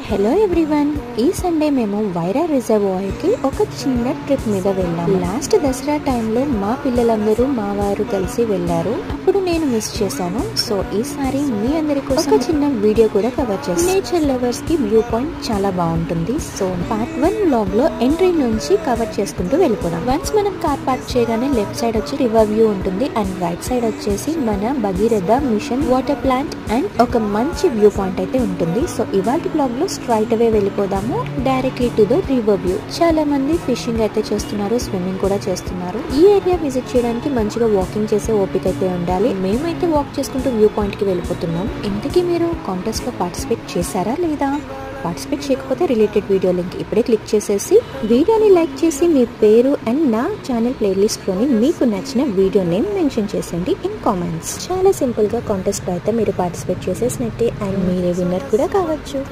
Hello everyone, ఈ Sunday మేము Wyra reservoir కి ఒక చిన్న ట్రిప్ మీద వెళ్ళాము. లాస్ట్ దసరా టైంలో మా పిల్లలందరూ మా వారు కలిసి వెళ్ళారు. అప్పుడు నేను మిస్ చేశాను. సో ఈసారి మీ అందరి కోసం ఒక చిన్న వీడియో కూడా కవర్ చేస్తాను. నేచర్ లవర్స్ కి వ్యూ పాయింట్ చాలా బాగుంటుంది. సో పార్ట్ 1 వ్లాగ్ లో ఎంట్రీ నుంచి కవర్ చేసుకుంటూ వెళ్ళిపోదాం. వన్స్ మనం కార్ పార్క్ చేయగానే లెఫ్ట్ సైడ్ వచ్చి రివర్ వ్యూ ఉంటుంది అండ్ రైట్ సైడ్ వచ్చేసి మన Bhagiratha mission water plant and ఒక మంచి వ్యూ పాయింట్ అయితే ఉంటుంది. సో ఇవాళ బ్లాగ్ లో స్ట్రైట్ అవే వెళ్ళిపోదాము directly to the river view. చాలా మంది ఫిషింగ్ అయితే చేస్తున్నారు, స్విమ్మింగ్ కూడా చేస్తున్నారు. ఈ ఏరియా విజిట్ చేయడానికి మంచిగా వాకింగ్ చేసే ఓపిక అయితే ఉండాలి. మేమైతే వాక్ చేసుకుంటూ వ్యూ పాయింట్ కి వెళ్ళిపోతున్నాం. ఇంతకీ మీరు కాంటెస్ట్ లో పార్టిసిపేట్ చేశారా లేదా? పార్టిసిపేట్ చేయకపోతే రిలేటెడ్ వీడియో లింక్ ఇప్పుడే క్లిక్ చేసేసి వీడియోని లైక్ చేసి మీ పేరు అండ్ నా ఛానల్ ప్లేలిస్ట్ లోని మీకు నచ్చిన వీడియో నేమ్ మెన్షన్ చేసేయండి ఇన్ కామెంట్స్. చాలా సింపుల్ గా కాంటెస్ట్ లో అయితే మీరు పార్టిసిపేట్ చేసేసినట్టే అండ్ మీరే విన్నర్ కూడా కావచ్చు.